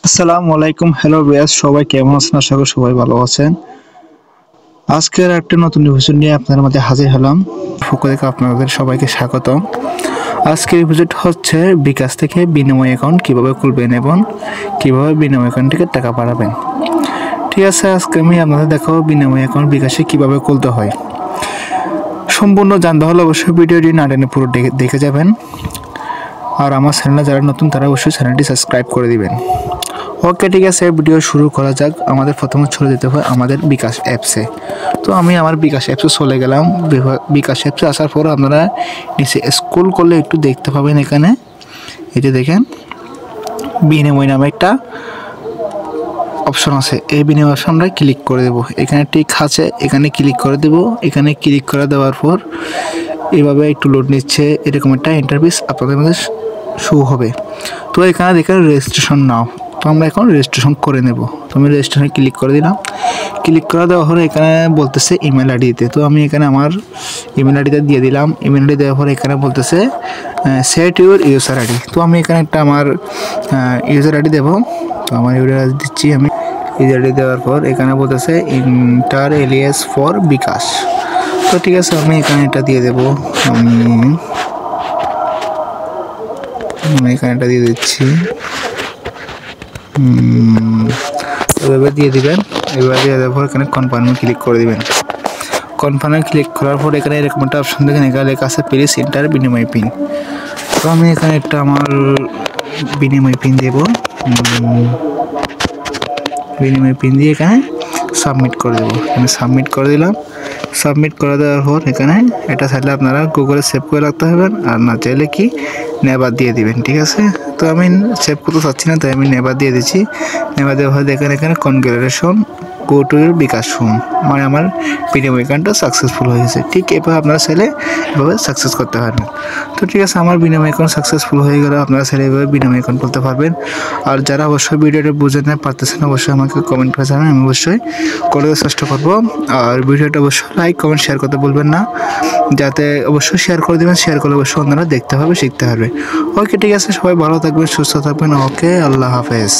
আসসালামু আলাইকুম, hello viewers, সবাই কেমন আছেন? আশা করি সবাই ভালো আছেন। আজকের একটা নতুন এপিসোড নিয়ে আপনাদের মাঝে হাজির হলাম। পক্ষ থেকে আপনাদের সবাইকে স্বাগতম। আজকের এপিসোড হচ্ছে বিকাশ থেকে বিনিময় অ্যাকাউন্ট কিভাবে খুলবেন এবং কিভাবে বিনিময় অ্যাকাউন্ট থেকে টাকা পাঠাবেন। ঠিক আছে, আজকে আমি আপনাদের দেখাবো বিনিময় অ্যাকাউন্ট বিকাশে কিভাবে খুলতে হয়। সম্পূর্ণ জানতে হলে অবশ্যই ভিডিওটি না টেনে পুরো দেখে যাবেন। আর আমার চ্যানেলে যারা নতুন তারা অবশ্যই চ্যানেলটি সাবস্ক্রাইব করে দিবেন। ওকে, ঠিক আছে, ভিডিও শুরু করা যাক। আমাদের প্রথমে চলে যেতে হয় আমাদের বিকাশ অ্যাপসে। তো আমি আমার বিকাশ অ্যাপসে চলে গেলাম। বিকাশ অ্যাপসে আসার পর আপনারা নিচে স্ক্রল করলে একটু দেখতে পাবেন, এখানে এই যে দেখেন বিনিময় নামে একটা অপশন আছে। এই বিনিময় অপশন আমরা ক্লিক করে দেবো। এখানে টিক আছে, এখানে ক্লিক করে দেবো। এখানে ক্লিক করে দেওয়ার পর এভাবে একটু লোড নিচ্ছে, এরকম একটা ইন্টারফেস আপনাদের মধ্যে শো হবে। তো এখানে দেখেন রেজিস্ট্রেশন নাও। তো আমরা এখন রেজিস্ট্রেশন করে নেব। তো আমি রেজিস্ট্রেশনে ক্লিক করে দিলাম। ক্লিক করে দেওয়ার পরে এখানে বলতেছে ইমেল আইডি দিতে। তো আমি এখানে আমার ইমেল আইডিটা দিয়ে দিলাম। ইমেল আইডি দেওয়ার পরে এখানে বলতেছে সেট ইউর ইউজার আইডি। তো আমি এখানে একটা আমার ইউজার আইডি দেবো। তো আমার ইউজার আইডি দিচ্ছি। আমি ইউজার আইডি দেওয়ার পর এখানে বলতেছে ইন্টার এলিয়াস ফর বিকাশ। তো ঠিক আছে, আমি এখানে এটা দিয়ে দেবো। আমি এখানে এটা দিয়ে দিচ্ছি। এভাবে দিয়ে দিবেন। এবার দিয়ে দেওয়ার পর এখানে কনফার্মে ক্লিক করে দিবেন। কনফার্মে ক্লিক করার পর এখানে এরকম একটা অপশন দেখেন, এখানে লেখা আছে প্লিজ এন্টার বিনিময় পিন। তো আমি এখানে একটা আমার বিনিময় পিন দেব। বিনিময় পিন দিয়ে এখানে সাবমিট করে দেবো। এখানে সাবমিট করে দিলাম। সাবমিট করে দেওয়ার পর এখানে এটা চাইলে আপনারা গুগলে সেভ করে রাখতে হবেন, আর না চাইলে কি নেবার দিয়ে দিবেন। ঠিক আছে, তো আমি সেভ করতে চাচ্ছি না, তাই আমি নেবার দিয়ে দিচ্ছি। নেবার দেওয়ার পর দেখেন এখানে congratulation go to your bKash home, মানে আমার বিনিময় অ্যাকাউন্টটা সাকসেসফুল হয়ে গেছে। ঠিক এভাবে আপনারা চাইলে এভাবে সাকসেস করতে পারবেন। তো ঠিক আছে, আমার বিনিময় অ্যাকাউন্ট সাকসেসফুল হয়ে গেল। আপনারা চাইলে এভাবে বিনিময় অ্যাকাউন্ট করতে পারবেন। আর যারা অবশ্যই ভিডিওটা বুঝে না পারতেছেন, অবশ্যই আমাকে কমেন্ট করে জানাবেন, আমি অবশ্যই করে দেওয়ার চেষ্টা করবো। আর ভিডিওটা অবশ্যই লাইক কমেন্ট শেয়ার করতে বলবেন না, যাতে অবশ্যই শেয়ার করে দেবেন। শেয়ার করলে অবশ্যই অন্যরা দেখতে হবে, শিখতে পারবে। ওকে, ঠিক আছে, সবাই ভালো থাকবেন, সুস্থ থাকবেন। ওকে, আল্লাহ হাফেজ।